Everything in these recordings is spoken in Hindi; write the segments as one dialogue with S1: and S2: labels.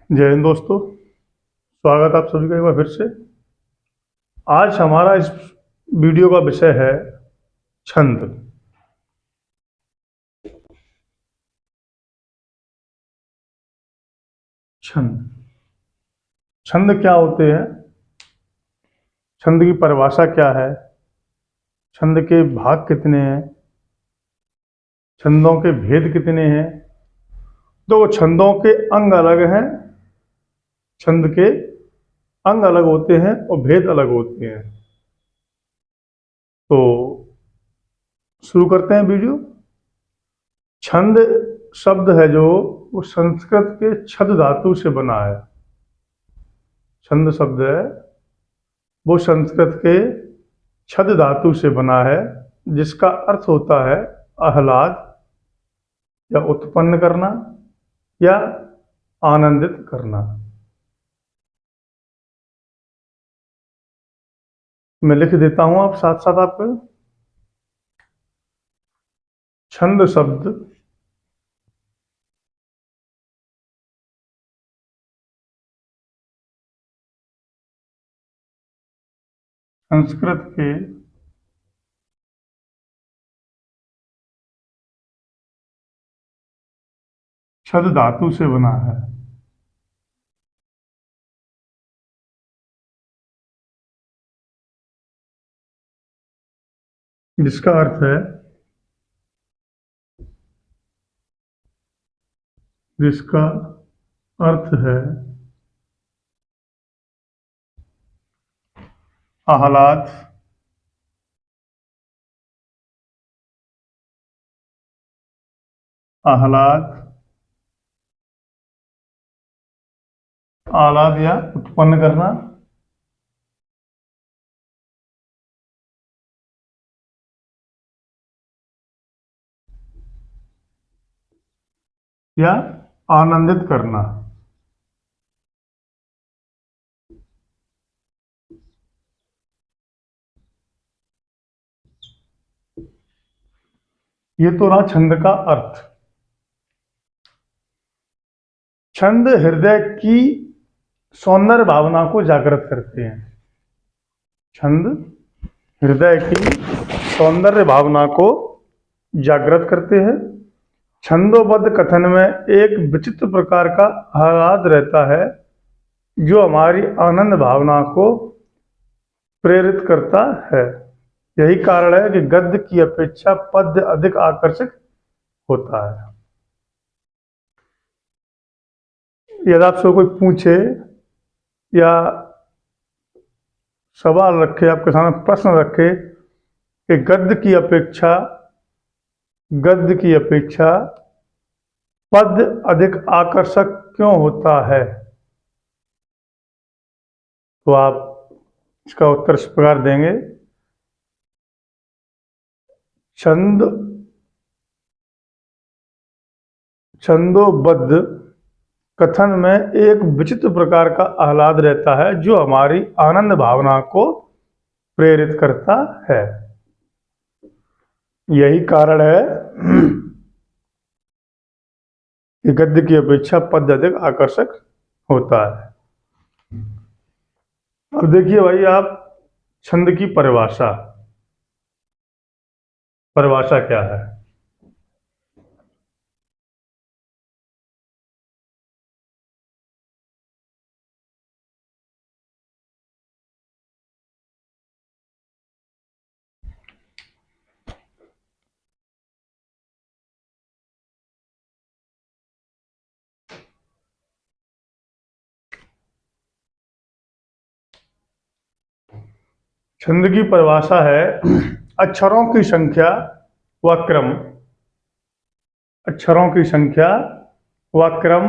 S1: जय हिंद दोस्तों। स्वागत आप सभी का एक बार फिर से। आज हमारा इस वीडियो का विषय है छंद। छंद छंद क्या होते हैं, छंद की परिभाषा क्या है, छंद के भाग कितने हैं, छंदों के भेद कितने हैं। तो छंदों के अंग अलग हैं, छंद के अंग अलग होते हैं और भेद अलग होते हैं। तो शुरू करते हैं वीडियो। छंद शब्द है जो वो संस्कृत के छद धातु से बना है। छंद शब्द है वो संस्कृत के छद धातु से बना है, जिसका अर्थ होता है आह्लाद या उत्पन्न करना या आनंदित करना। मैं लिख देता हूं, आप साथ साथ आपको। छंद शब्द संस्कृत के छद धातु से बना है। जिसका अर्थ है जिसका अर्थ है आह्लाद, आह्लाद, आह्लाद या उत्पन्न करना, या आनंदित करना। ये तो रहा छंद का अर्थ। छंद हृदय की सौंदर्य भावना को जागृत करते हैं। छंद हृदय की सौंदर्य भावना को जागृत करते हैं। छंदोबद्ध कथन में एक विचित्र प्रकार का आह्लाद रहता है जो हमारी आनंद भावना को प्रेरित करता है। यही कारण है कि गद्य की अपेक्षा पद्य अधिक आकर्षक होता है। यदि आपसे कोई पूछे या सवाल रखे, आपके सामने प्रश्न रखे कि गद्य की अपेक्षा पद्य अधिक आकर्षक क्यों होता है, तो आप इसका उत्तर इस प्रकार देंगे। छंद छंदोबद्ध कथन में एक विचित्र प्रकार का आह्लाद रहता है जो हमारी आनंद भावना को प्रेरित करता है। यही कारण है कि गद्य की अपेक्षा पद्य अधिक आकर्षक होता है। अब देखिए भाई, आप छंद की परिभाषा परिभाषा क्या है। छंद की परिभाषा है अक्षरों की संख्या व क्रम, अक्षरों की संख्या व क्रम,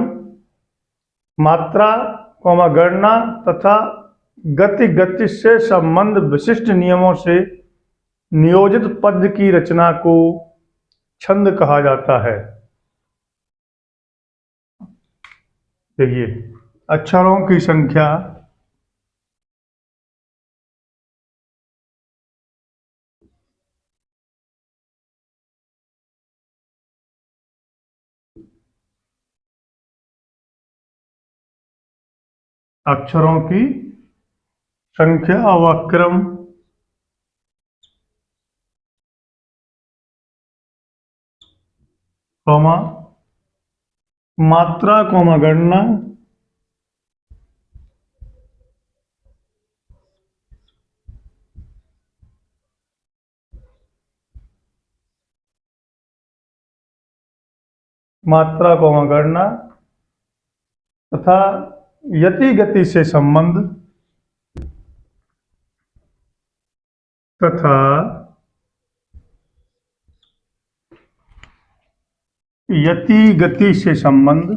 S1: मात्रा गणना तथा गति से संबंध विशिष्ट नियमों से नियोजित पद्य की रचना को छंद कहा जाता है। देखिए, अक्षरों की संख्या अक्षरों की संख्या व क्रम कॉमा मात्रा कॉमा गणना मात्रा कॉमा गणना तथा यति गति से संबंध तथा यति गति से संबंध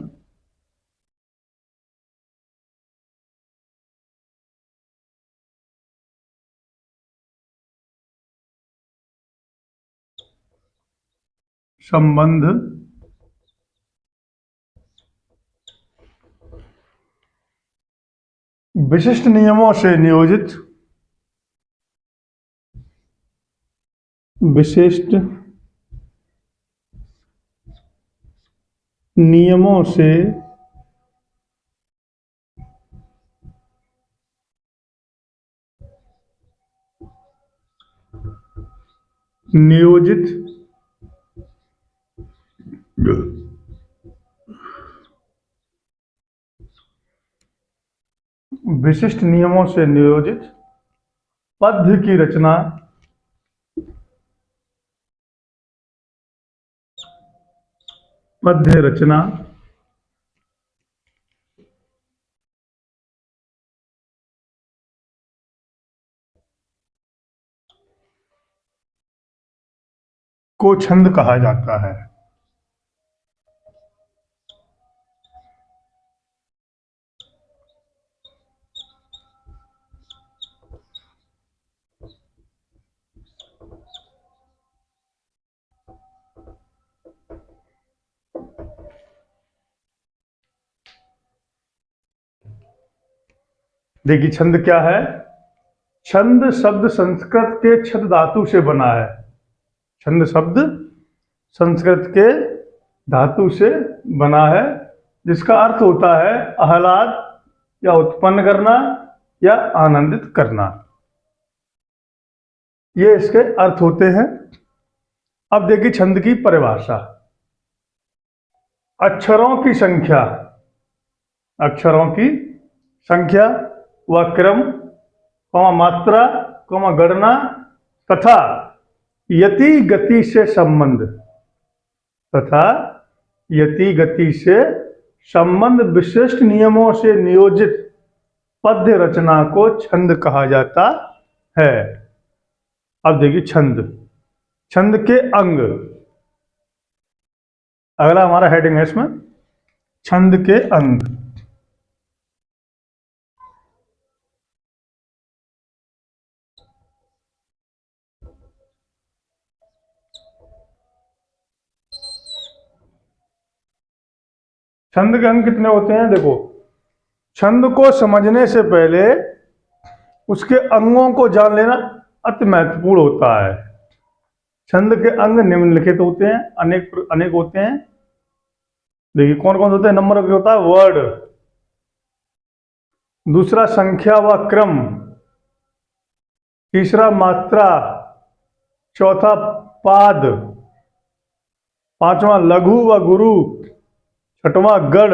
S1: संबंध विशिष्ट नियमों से नियोजित विशिष्ट नियमों से नियोजित विशिष्ट नियमों से नियोजित पद्य की रचना पद्य रचना को छंद कहा जाता है। देखिए छंद क्या है। छंद शब्द संस्कृत के छद धातु से बना है। छंद शब्द संस्कृत के धातु से बना है, जिसका अर्थ होता है आह्लाद या उत्पन्न करना या आनंदित करना। ये इसके अर्थ होते हैं। अब देखिए छंद की परिभाषा। अक्षरों की संख्या, अक्षरों की संख्या व क्रम मात्रा गणना तथा यति गति से संबंध तथा यति गति से संबंध विशिष्ट नियमों से नियोजित पद्य रचना को छंद कहा जाता है। अब देखिए छंद, छंद के अंग। अगला हमारा हेडिंग है इसमें छंद के अंग। छंद के अंग कितने होते हैं? देखो, छंद को समझने से पहले उसके अंगों को जान लेना अति महत्वपूर्ण होता है। छंद के अंग निम्नलिखित होते हैं, अनेक होते हैं। देखिए कौन कौन होते हैं? नंबर एक होता है वर्ड, दूसरा संख्या व क्रम, तीसरा मात्रा, चौथा पाद, पांचवा लघु व गुरु, छठवां गढ़,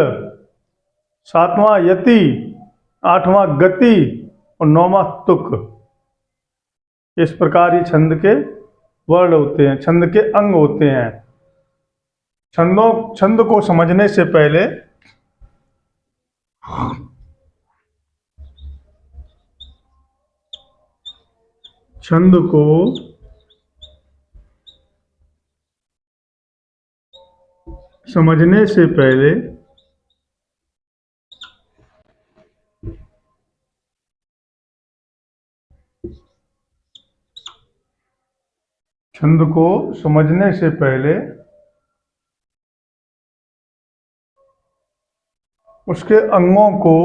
S1: सातवां यति, आठवां गति और नौवां तुक। इस प्रकार ये छंद के वर्ड होते हैं, छंद के अंग होते हैं। छंद को समझने से पहले छंद को समझने से पहले छंद को समझने से पहले उसके अंगों को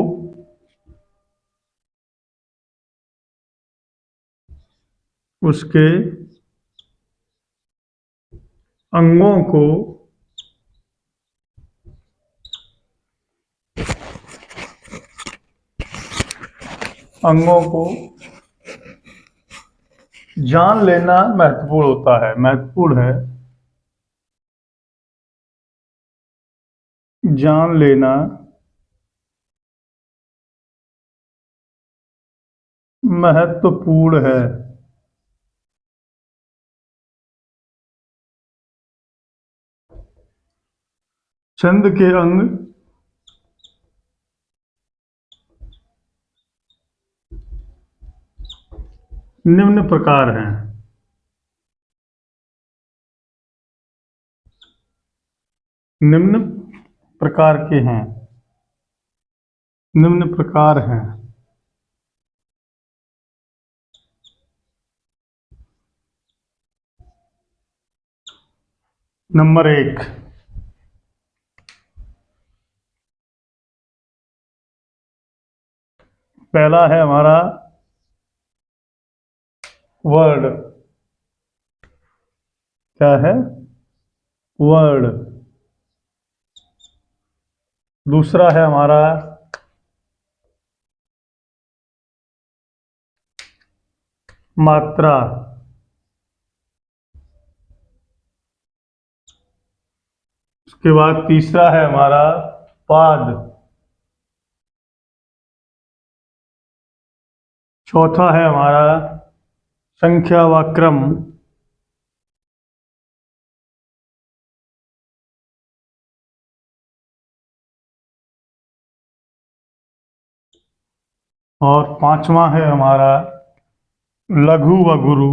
S1: उसके अंगों को अंगों को जान लेना महत्वपूर्ण होता है, महत्वपूर्ण है जान लेना महत्वपूर्ण है। छंद के अंग निम्न प्रकार हैं। निम्न प्रकार के हैं। निम्न प्रकार हैं। नंबर 1, पहला है हमारा वर्ड। क्या है? वर्ड। दूसरा है हमारा मात्रा। उसके बाद तीसरा है हमारा पाद। चौथा है हमारा संख्या व क्रम। और पांचवा है हमारा लघु व गुरु।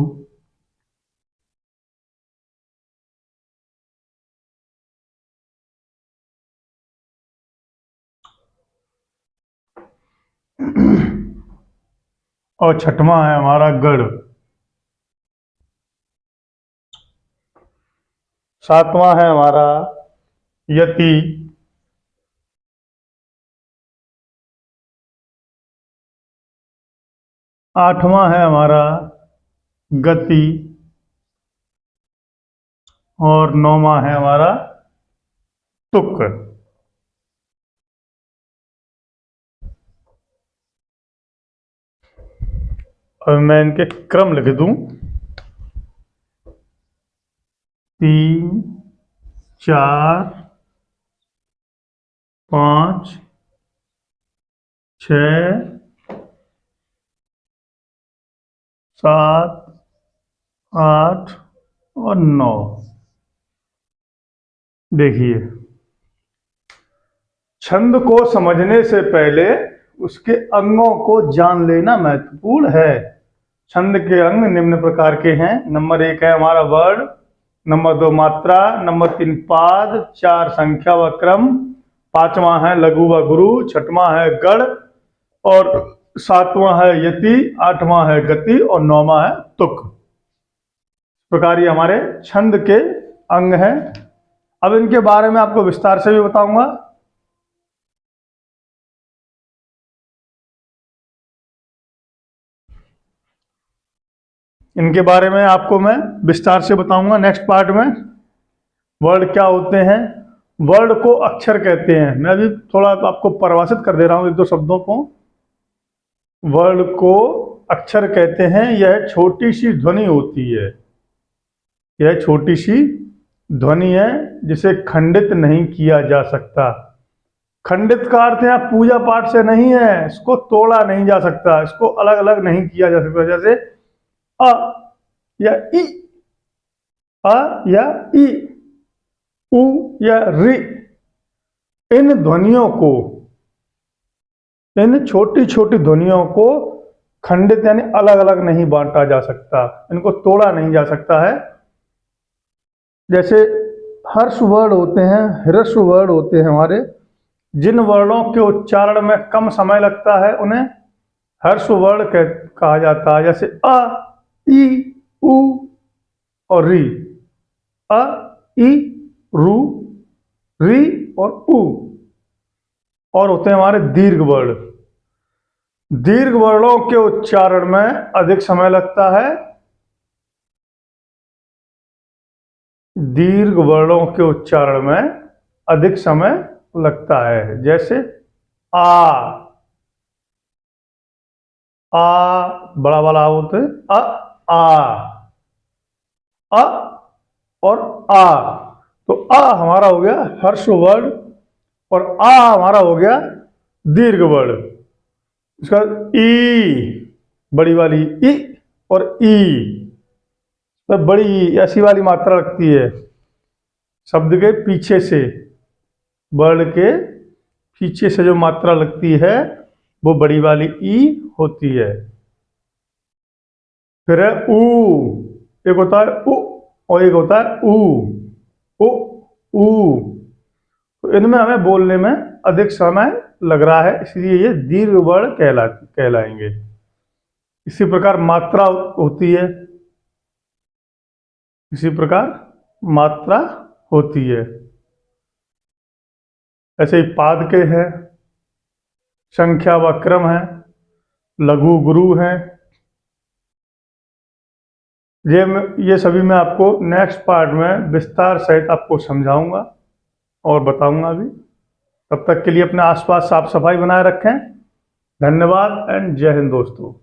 S1: और छठवां है हमारा गढ़। सातवां है हमारा यति। आठवां है हमारा गति। और नौवां है हमारा तुक। अब मैं इनके क्रम लिख दूं। 3, 4, 5, 6, 7, 8 और 9। देखिए, छंद को समझने से पहले उसके अंगों को जान लेना महत्वपूर्ण है। छंद के अंग निम्न प्रकार के हैं। नंबर 1 है हमारा वर्ड। नंबर 2 मात्रा। नंबर 3 पाद। 4 संख्या व क्रम। पांचवा है लघु व गुरु। छठवां है गढ़। और सातवां है यति। आठवां है गति। और नौवां है तुक। इस प्रकार ये हमारे छंद के अंग हैं। अब इनके बारे में आपको विस्तार से भी बताऊंगा। इनके बारे में आपको मैं विस्तार से बताऊंगा नेक्स्ट पार्ट में। वर्ड क्या होते हैं? वर्ड को अक्षर कहते हैं। मैं अभी थोड़ा आपको परिभाषित कर दे रहा हूं 1-2 शब्दों को। वर्ड को अक्षर कहते हैं। यह छोटी सी ध्वनि होती है। यह छोटी सी ध्वनि है जिसे खंडित नहीं किया जा सकता। खंडित का अर्थ है पूजा पाठ से नहीं है। इसको तोड़ा नहीं जा सकता। इसको अलग अलग नहीं किया जा सकता। जैसे अ या इ, अ या इ, उ या रि। इन ध्वनियों को, इन छोटी छोटी ध्वनियों को खंडित यानी अलग अलग नहीं बांटा जा सकता। इनको तोड़ा नहीं जा सकता है। जैसे हर्ष वर्ड होते हैं, ह्रस्व वर्ड होते हैं हमारे। जिन वर्णों के उच्चारण में कम समय लगता है उन्हें हर्ष वर्ड कहा जाता है। जैसे अ, ई, उ और री। अ, ई, रू, री और उ। और होते हैं हमारे दीर्घ वर्ण। दीर्घ वर्णों के उच्चारण में अधिक समय लगता है। दीर्घ वर्णों के उच्चारण में अधिक समय लगता है। जैसे आ, आ, बड़ा वाला आ बोलते हैं, अ और आ। तो आ हमारा हो गया हर्ष वर्ण और आ हमारा हो गया दीर्घ वर्ण। इसका ई, बड़ी वाली ई और ई, तो बड़ी ई ऐसी वाली मात्रा लगती है शब्द के पीछे से, वर्ण के पीछे से जो मात्रा लगती है वो बड़ी वाली ई होती है। फिर है ऊ, एक होता है उ और एक होता है ऊ, उ ऊ। तो इनमें हमें बोलने में अधिक समय लग रहा है, इसलिए ये दीर्घ वर्ण कहलाएंगे। इसी प्रकार मात्रा होती है, इसी प्रकार मात्रा होती है। ऐसे ही पाद के है, संख्या व क्रम है, लघु गुरु है। ये सभी मैं आपको नेक्स्ट पार्ट में विस्तार सहित आपको समझाऊंगा और बताऊंगा भी। तब तक के लिए अपने आसपास साफ सफाई बनाए रखें। धन्यवाद एंड जय हिंद दोस्तों।